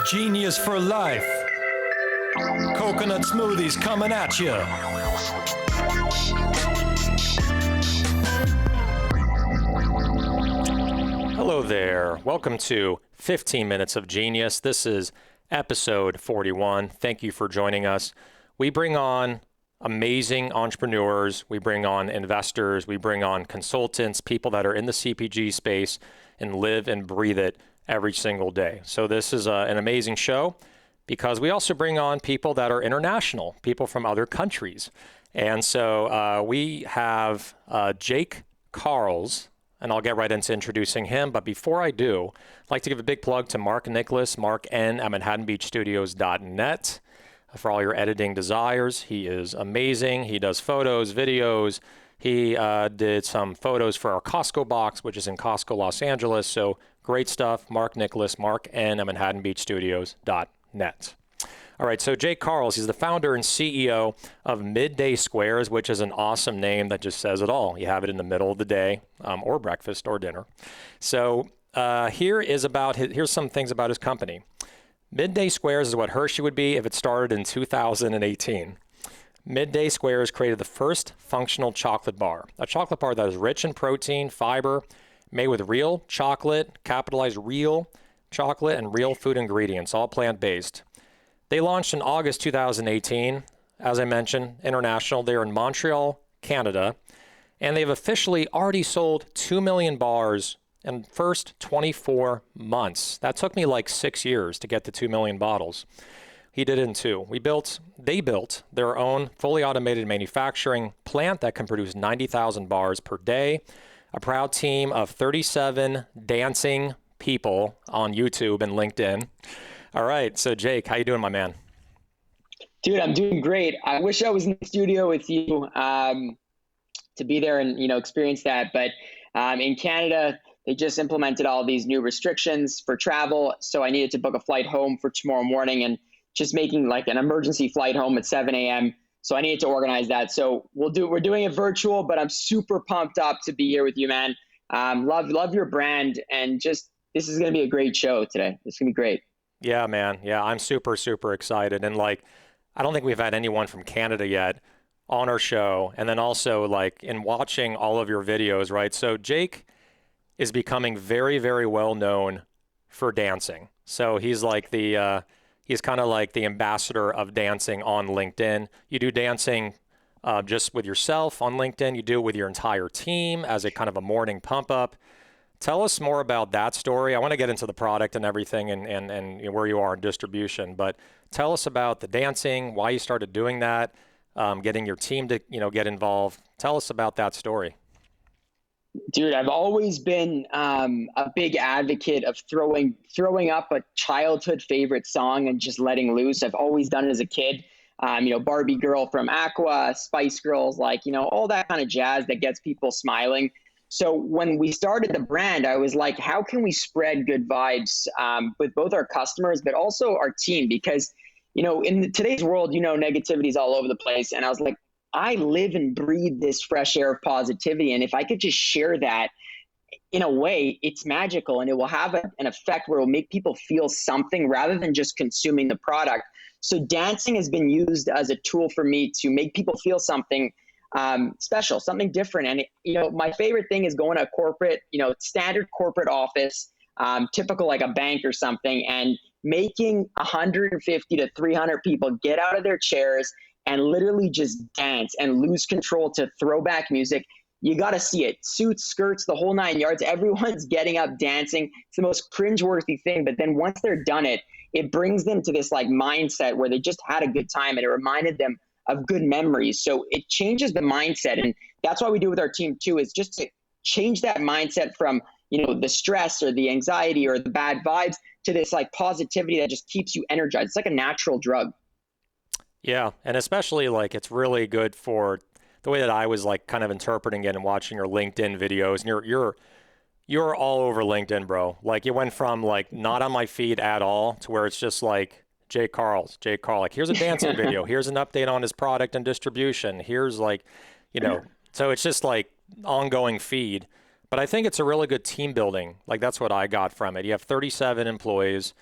Genius for life. Coconut smoothies coming at you. Hello there. Welcome to 15 Minutes of Genius. This is episode 41. Thank you for joining us. We bring on amazing entrepreneurs. We bring on investors. We bring on consultants, people that are in the CPG space and live and breathe it every single day. So this is an amazing show because we also bring on people that are international, people from other countries. And so we have Jake Karls, and I'll get right into introducing him. But before I do, I'd like to give a big plug to Mark Nicholas, Mark N at ManhattanBeachStudios.net for all your editing desires. He is amazing. He does photos, videos. He did some photos for our Costco box, which is in Costco, Los Angeles. So great stuff. Mark Nicholas, Mark N at ManhattanBeachStudios.net. All right, so Jake Karls, he's the founder and CEO of Midday Squares, which is an awesome name that just says it all. You have it in the middle of the day, or breakfast, or dinner. So here's some things about his company. Midday Squares is what Hershey would be if it started in 2018. Midday Squares created the first functional chocolate bar, a chocolate bar that is rich in protein, fiber, made with real chocolate, capitalized real chocolate, and real food ingredients, all plant-based. They launched in August 2018. As I mentioned, international. They're in Montreal, Canada, and they've officially already sold 2 million bars in the first 24 months. That took me like 6 years to get to 2 million bottles. He did it in 2. They built their own fully automated manufacturing plant that can produce 90,000 bars per day. A proud team of 37 dancing people on YouTube and LinkedIn. All right, so Jake, how you doing, my man? Dude, I'm doing great. I wish I was in the studio with you to be there and experience that. But in Canada, they just implemented all these new restrictions for travel, so I needed to book a flight home for tomorrow morning, and just making like an emergency flight home at 7 a.m. So I needed to organize that. So we're doing it virtual, but I'm super pumped up to be here with you, man. Love your brand, and just this is going to be a great show today. It's going to be great. Yeah, man. Yeah, I'm super, super excited. And like, I don't think we've had anyone from Canada yet on our show. And then also like in watching all of your videos, right? So Jake is becoming very, very well known for dancing. So he's like he's kind of like the ambassador of dancing on LinkedIn. You do dancing just with yourself on LinkedIn. You do it with your entire team as a kind of a morning pump up. Tell us more about that story. I want to get into the product and everything and where you are in distribution, but tell us about the dancing, why you started doing that, getting your team to get involved. Tell us about that story. Dude, I've always been a big advocate of throwing up a childhood favorite song and just letting loose. I've always done it as a kid. Barbie Girl from Aqua, Spice Girls, all that kind of jazz that gets people smiling. So when we started the brand, I was like, how can we spread good vibes with both our customers, but also our team? Because, in today's world, negativity is all over the place. And I was like, I live and breathe this fresh air of positivity. And if I could just share that in a way, it's magical, and it will have an effect where it will make people feel something rather than just consuming the product. So dancing has been used as a tool for me to make people feel something special, something different. And, my favorite thing is going to a corporate, standard corporate office, typical like a bank or something, and making 150 to 300 people get out of their chairs and literally just dance and lose control to throwback music. You got to see it. Suits, skirts, the whole 9 yards. Everyone's getting up, dancing. It's the most cringeworthy thing. But then once they're done it brings them to this like mindset where they just had a good time, and it reminded them of good memories. So it changes the mindset. And that's why we do with our team too, is just to change that mindset from, the stress or the anxiety or the bad vibes to this like positivity that just keeps you energized. It's like a natural drug. Yeah. And especially like, it's really good for the way that I was like kind of interpreting it and watching your LinkedIn videos, and you're all over LinkedIn, bro. Like you went from like not on my feed at all to where it's just like, Jake Karls, like here's a dancing video, here's an update on his product and distribution, here's like, so it's just like ongoing feed. But I think it's a really good team building. Like that's what I got from it. You have 37 employees.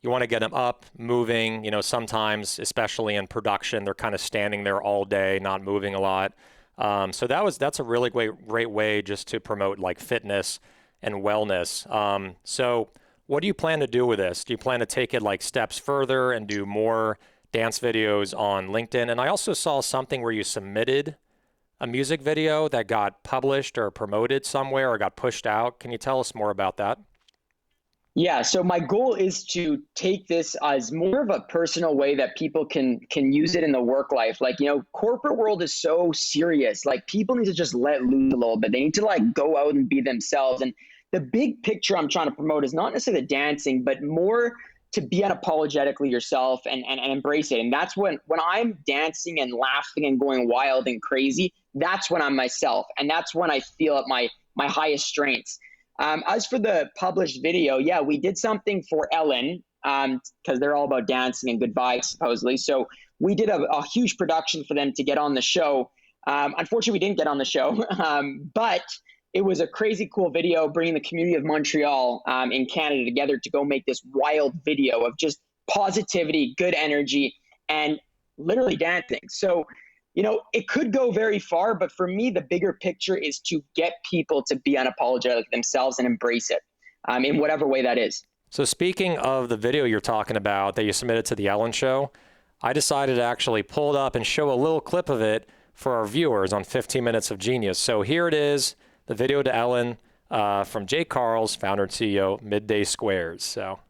you want to get them up, moving. Sometimes, especially in production, they're kind of standing there all day, not moving a lot. So that's a really great way just to promote like fitness and wellness. So what do you plan to do with this? Do you plan to take it like steps further and do more dance videos on LinkedIn? And I also saw something where you submitted a music video that got published or promoted somewhere or got pushed out. Can you tell us more about that? Yeah, so my goal is to take this as more of a personal way that people can use it in the work life. Like, corporate world is so serious. Like people need to just let loose a little bit. They need to like go out and be themselves. And the big picture I'm trying to promote is not necessarily the dancing, but more to be unapologetically yourself and embrace it. And that's when I'm dancing and laughing and going wild and crazy, that's when I'm myself. And that's when I feel at my highest strengths. As for the published video, yeah, we did something for Ellen because they're all about dancing and good vibes, supposedly. So we did a huge production for them to get on the show. Unfortunately, we didn't get on the show, but it was a crazy cool video bringing the community of Montreal in Canada together to go make this wild video of just positivity, good energy, and literally dancing. So it could go very far, but for me, the bigger picture is to get people to be unapologetic themselves and embrace it in whatever way that is. So speaking of the video you're talking about that you submitted to the Ellen Show, I decided to actually pull it up and show a little clip of it for our viewers on 15 Minutes of Genius. So here it is, the video to Ellen from Jake Karls, founder and CEO, Midday Squares. So.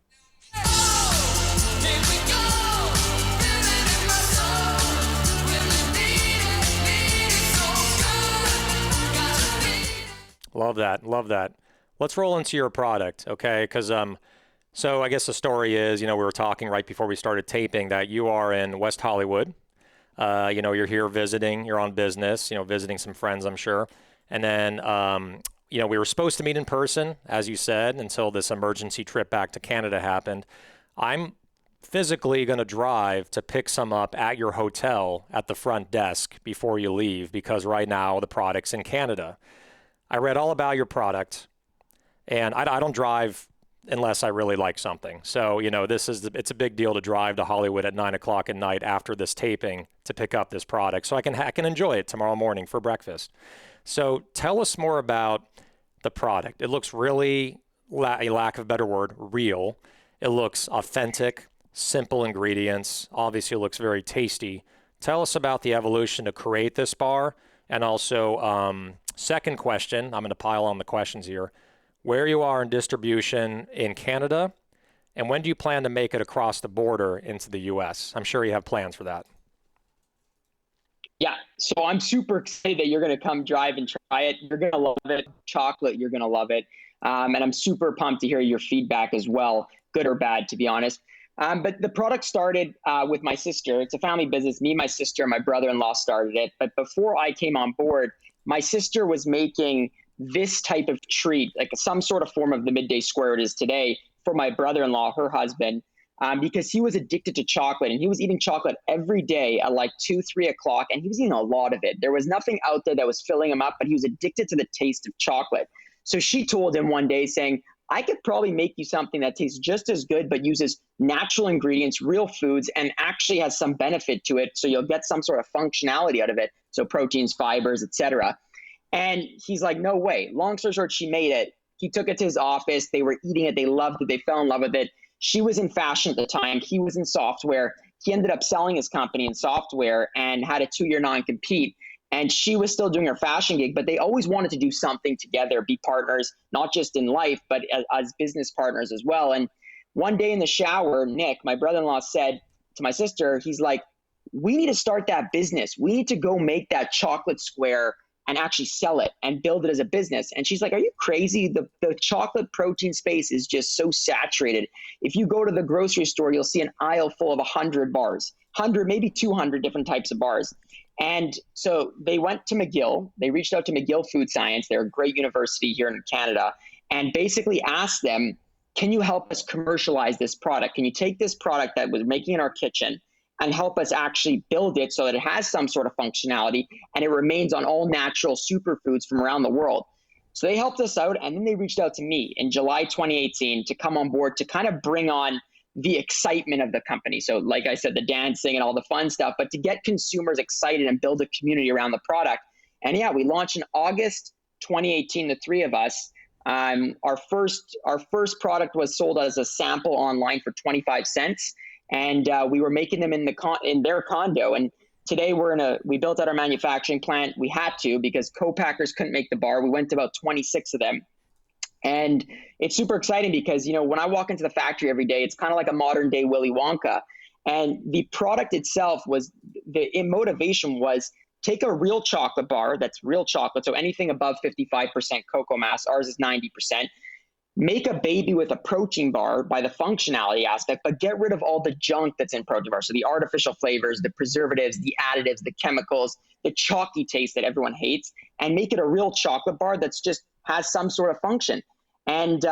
Love that. Love that. Let's roll into your product, okay? Because so I guess the story is, we were talking right before we started taping that you are in West Hollywood. You're here visiting, you're on business, visiting some friends, I'm sure. And then, we were supposed to meet in person, as you said, until this emergency trip back to Canada happened. I'm physically going to drive to pick some up at your hotel at the front desk before you leave, because right now the product's in Canada. I read all about your product, and I don't drive unless I really like something. So, it's a big deal to drive to Hollywood at 9 o'clock at night after this taping to pick up this product so I can enjoy it tomorrow morning for breakfast. So tell us more about the product. It looks really, a lack of a better word, real. It looks authentic, simple ingredients. Obviously, it looks very tasty. Tell us about the evolution to create this bar, and also, second question, I'm going to pile on the questions here, where you are in distribution in Canada, and when do you plan to make it across the border into the US? I'm sure you have plans for that. Yeah, so I'm super excited that you're going to come drive and try it. You're going to love it. Chocolate, you're going to love it. And I'm super pumped to hear your feedback as well, good or bad, to be honest. But the product started with my sister. It's a family business. Me, my sister, and my brother-in-law started it. But before I came on board, my sister was making this type of treat, like some sort of form of the midday square it is today, for my brother-in-law, her husband, because he was addicted to chocolate, and he was eating chocolate every day at like 2, 3 o'clock, and he was eating a lot of it. There was nothing out there that was filling him up, but he was addicted to the taste of chocolate. So she told him one day saying, I could probably make you something that tastes just as good, but uses natural ingredients, real foods, and actually has some benefit to it. So you'll get some sort of functionality out of it. So proteins, fibers, etc. And he's like, no way. Long story short, she made it. He took it to his office. They were eating it. They loved it. They fell in love with it. She was in fashion at the time. He was in software. He ended up selling his company in software and had a 2-year non-compete. And she was still doing her fashion gig, but they always wanted to do something together, be partners, not just in life, but as business partners as well. And one day in the shower, Nick, my brother-in-law, said to my sister, he's like, we need to start that business. We need to go make that chocolate square and actually sell it and build it as a business. And she's like, are you crazy? The chocolate protein space is just so saturated. If you go to the grocery store, you'll see an aisle full of 100 bars, 100, maybe 200 different types of bars. And so they went to McGill. They reached out to McGill Food Science. They're a great university here in Canada, and basically asked them, can you help us commercialize this product? Can you take this product that we're making in our kitchen and help us actually build it so that it has some sort of functionality and it remains on all natural superfoods from around the world? So they helped us out, and then they reached out to me in July 2018 to come on board to kind of bring on the excitement of the company. So like I said, the dancing and all the fun stuff, but to get consumers excited and build a community around the product. And yeah, we launched in August 2018, the three of us. Our first product was sold as a sample online for 25 cents, and we were making them in their condo. And today we built out our manufacturing plant. We had to because co-packers couldn't make the bar. We went to about 26 of them. And it's super exciting because, when I walk into the factory every day, it's kind of like a modern day Willy Wonka. And the product itself the motivation was take a real chocolate bar that's real chocolate, so anything above 55% cocoa mass, ours is 90%, make a baby with a protein bar by the functionality aspect, but get rid of all the junk that's in protein bars. So the artificial flavors, the preservatives, the additives, the chemicals, the chalky taste that everyone hates, and make it a real chocolate bar that's just has some sort of function. And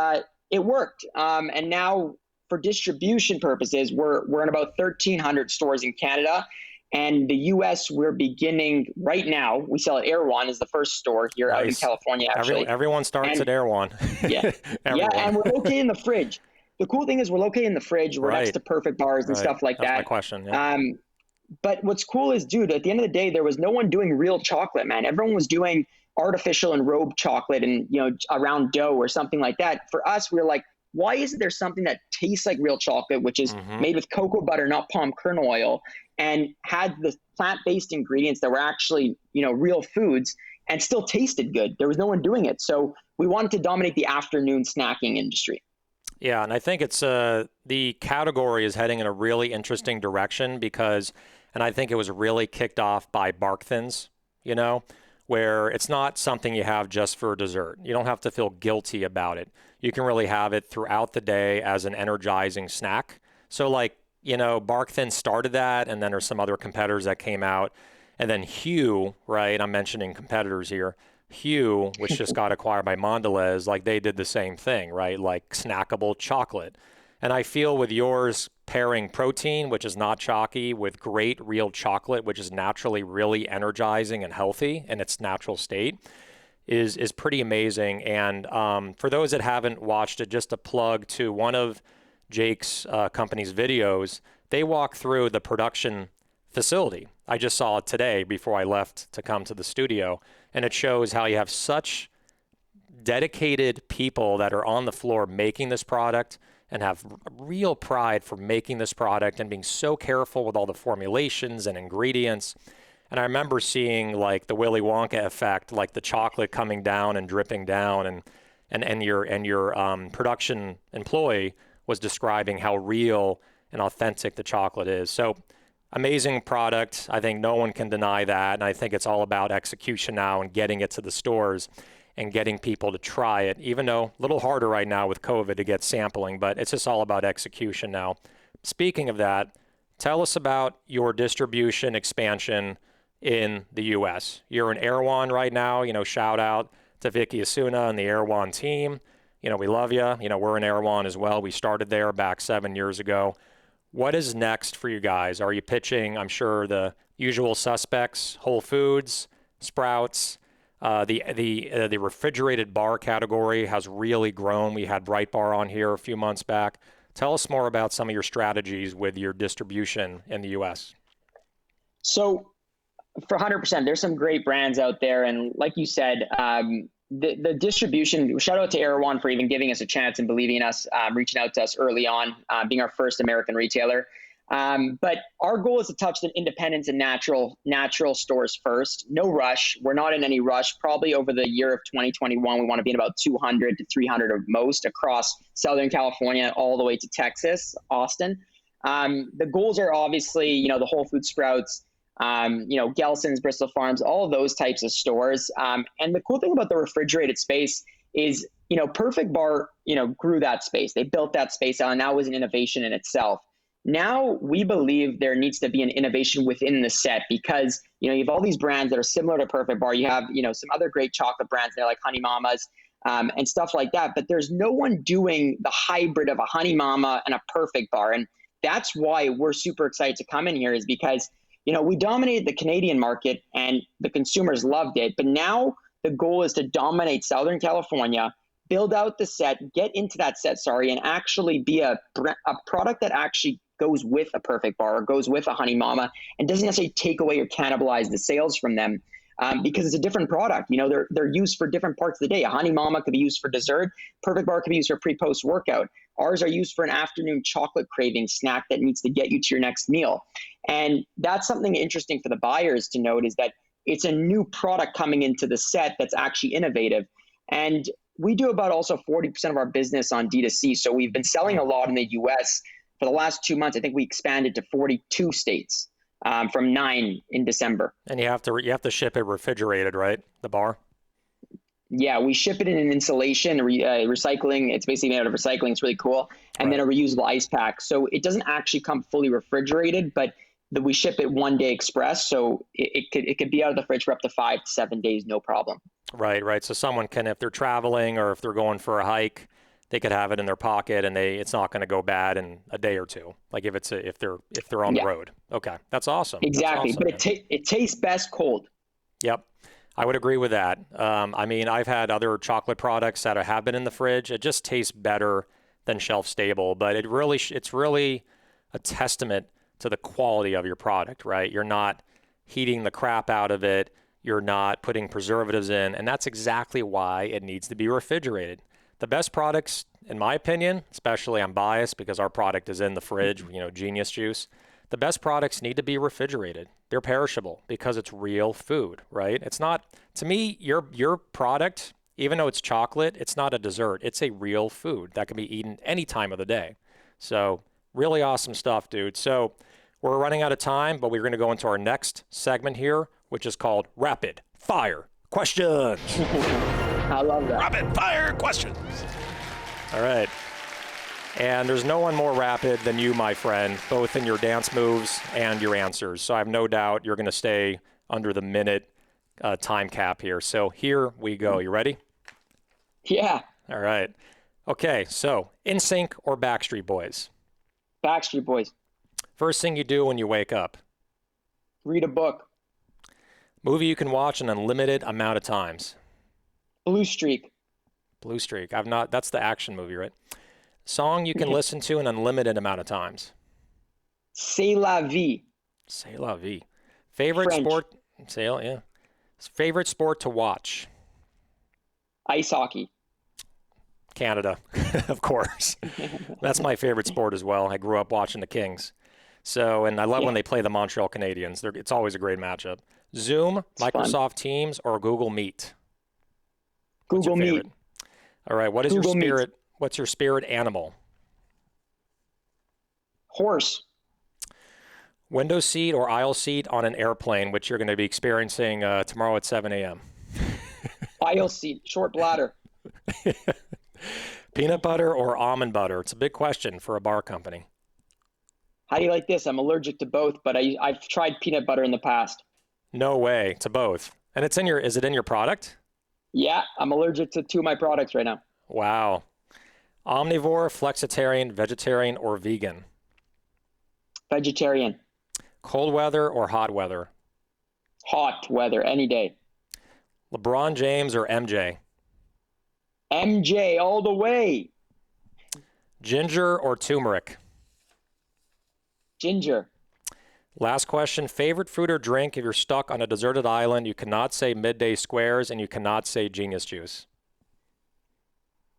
it worked. And now for distribution purposes, we're in about 1,300 stores in Canada. And the US, we're beginning right now. We sell at EREWHON is the first store here out in California, actually. Everyone starts at EREWHON. Yeah. Yeah, and we're located in the fridge. The cool thing is we're located in the fridge. We're next to Perfect Bars and stuff like that. That's my question, yeah. But what's cool is, dude, at the end of the day, there was no one doing real chocolate, man. Everyone was doing artificial and robe chocolate and, around dough or something like that. For us, we were like, why isn't there something that tastes like real chocolate, which is made with cocoa butter, not palm kernel oil, and had the plant-based ingredients that were actually, real foods and still tasted good? There was no one doing it. So we wanted to dominate the afternoon snacking industry. Yeah, and I think it's the category is heading in a really interesting direction and I think it was really kicked off by Bark Thins, where it's not something you have just for dessert. You don't have to feel guilty about it. You can really have it throughout the day as an energizing snack. So Bark Thins started that, and then there's some other competitors that came out. And then Hue, right? I'm mentioning competitors here. Hue, which just got acquired by Mondelez, they did the same thing, right? Like snackable chocolate. And I feel with yours pairing protein, which is not chalky, with great real chocolate, which is naturally really energizing and healthy in its natural state, is pretty amazing. And for those that haven't watched it, just a plug to one of Jake's company's videos, they walk through the production facility. I just saw it today before I left to come to the studio, and it shows how you have such dedicated people that are on the floor making this product and have real pride for making this product and being so careful with all the formulations and ingredients. And I remember seeing the Willy Wonka effect, like the chocolate coming down and dripping down, and your production employee was describing how real and authentic the chocolate is. So amazing product. I think no one can deny that. And I think it's all about execution now and getting it to the stores and getting people to try it, even though a little harder right now with COVID to get sampling, but it's just all about execution now. Speaking of that, tell us about your distribution expansion in the US. You're in EREWHON right now, shout out to Vicky Asuna and the EREWHON team. We love you. We're in EREWHON as well. We started there back 7 years ago. What is next for you guys? Are you pitching, I'm sure, the usual suspects, Whole Foods, Sprouts? The refrigerated bar category has really grown. We had Bright Bar on here a few months back. Tell us more about some of your strategies with your distribution in the US. So for 100%, there's some great brands out there. And like you said, the distribution, shout out to EREWHON for even giving us a chance and believing in us, reaching out to us early on, being our first American retailer. But our goal is to touch the independents and natural stores first. No rush. We're not in any rush. Probably over the year of 2021, we want to be in about 200 to 300 or most across Southern California, all the way to Texas, Austin. The goals are obviously, the Whole Foods, Sprouts, Gelson's, Bristol Farms, all of those types of stores. And the cool thing about the refrigerated space is, Perfect Bar, grew that space. They built that space out, and that was an innovation in itself. Now we believe there needs to be an innovation within the set because, you have all these brands that are similar to Perfect Bar. You have, some other great chocolate brands there like Honey Mama's and stuff like that. But there's no one doing the hybrid of a Honey Mama and a Perfect Bar. And that's why we're super excited to come in here is because, we dominated the Canadian market and the consumers loved it. But now the goal is to dominate Southern California build out the set, get into that set, and actually be a product that actually goes with a Perfect Bar or goes with a Honey Mama and doesn't necessarily take away or cannibalize the sales from them. Because it's a different product. They're used for different parts of the day. A Honey Mama could be used for dessert. Perfect Bar could be used for pre-post workout. Ours are used for an afternoon chocolate craving snack that needs to get you to your next meal. And that's something interesting for the buyers to note, is that it's a new product coming into the set that's actually innovative. And we do about also 40% of our business on D2C. So we've been selling a lot in the US for the last 2 months. I think we expanded to 42 states. From 9 in December. And you have to ship it refrigerated, right? The bar? Yeah, we ship it in an insulation, recycling. It's basically made out of recycling. It's really cool. And then a reusable ice pack. So it doesn't actually come fully refrigerated, but we ship it 1 day express. So it could be out of the fridge for up to 5 to 7 days, no problem. Right. So someone can, if they're traveling or if they're going for a hike, they could have it in their pocket, and it's not going to go bad in a day or two. Like if they're on the road. Okay, that's awesome. Exactly, that's awesome, but it tastes best cold. Yep, I would agree with that. I mean, I've had other chocolate products that have been in the fridge. It just tastes better than shelf stable, but it's really a testament to the quality of your product, right? You're not heating the crap out of it. You're not putting preservatives in, and that's exactly why it needs to be refrigerated. The best products, in my opinion, especially I'm biased because our product is in the fridge, Genius Juice. The best products need to be refrigerated. They're perishable because it's real food, right? It's not, to me, your product, even though it's chocolate, it's not a dessert. It's a real food that can be eaten any time of the day. So really awesome stuff, dude. So we're running out of time, but we're going to go into our next segment here, which is called Rapid Fire Questions. I love that. Rapid fire questions. All right. And there's no one more rapid than you, my friend, both in your dance moves and your answers. So I have no doubt you're going to stay under the minute time cap here. So here we go. You ready? Yeah. All right. Okay. So NSYNC or Backstreet Boys? Backstreet Boys. First thing you do when you wake up? Read a book. Movie you can watch an unlimited amount of times? Blue Streak. Blue Streak. That's the action movie, right? Song you can listen to an unlimited amount of times? C'est la vie. C'est la vie. Favorite French. sport? Yeah. Favorite sport to watch? Ice hockey. Canada, of course. That's my favorite sport as well. I grew up watching the Kings. So, and I love when they play the Montreal Canadiens. It's always a great matchup. Zoom, Microsoft Teams, or Google Meet? Google Meet. All right. What is Google your spirit? Meet. What's your spirit animal? Horse. Window seat or aisle seat on an airplane, which you're going to be experiencing tomorrow at 7 a.m. Aisle seat. Short bladder. Peanut butter or almond butter? It's a big question for a bar company. How do you like this? I'm allergic to both, but I've tried peanut butter in the past. No way, to both. And is it in your product? Yeah, I'm allergic to 2 of my products right now. Wow. Omnivore, flexitarian, vegetarian, or vegan? Vegetarian. Cold weather or hot weather? Hot weather, any day. LeBron James or MJ? MJ all the way. Ginger or turmeric? Ginger. Last question. Favorite food or drink if you're stuck on a deserted island? You cannot say Midday Squares and you cannot say Genius Juice.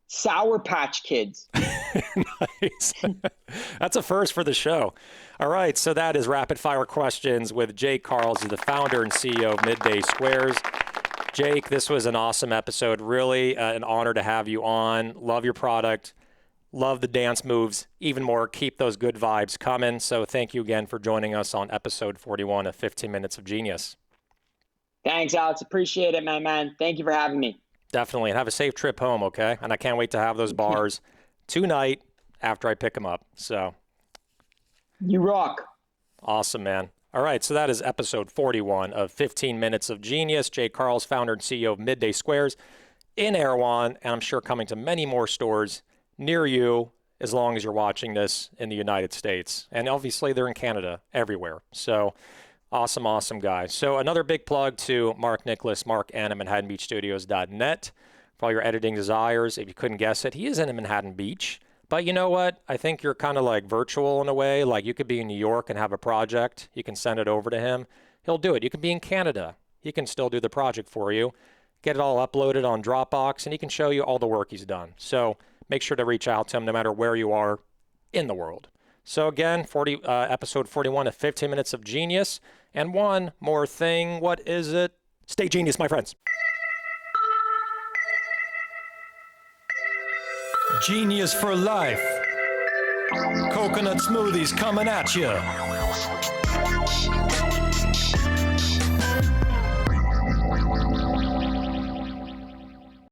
Sour Patch Kids. Nice. That's a first for the show. All right, so that is Rapid Fire Questions with Jake Karls, the founder and CEO of Midday Squares. Jake, this was an awesome episode. Really an honor to have you on. Love your product. Love the dance moves. Even more, keep those good vibes coming. So thank you again for joining us on episode 41 of 15 Minutes of Genius. Thanks, Alex. Appreciate it, man. Thank you for having me. Definitely. And have a safe trip home, okay? And I can't wait to have those bars tonight after I pick them up. So you rock. Awesome, man. All right, so that is episode 41 of 15 Minutes of Genius. Jake Karls, founder and CEO of Midday Squares in EREWHON, and I'm sure coming to many more stores near you as long as you're watching this in the United States. And obviously they're in Canada, everywhere. So awesome guy. So another big plug to Mark Nicholas, Mark Anna, ManhattanBeachStudios.net for all your editing desires. If you couldn't guess it, he is in Manhattan Beach. But you know what? I think you're kind of like virtual in a way. Like you could be in New York and have a project. You can send it over to him. He'll do it. You could be in Canada. He can still do the project for you. Get it all uploaded on Dropbox, and he can show you all the work he's done. So make sure to reach out to him no matter where you are in the world. So again, episode 41 of 15 Minutes of Genius. And one more thing. What is it? Stay genius, my friends. Genius for life. Coconut smoothies coming at you.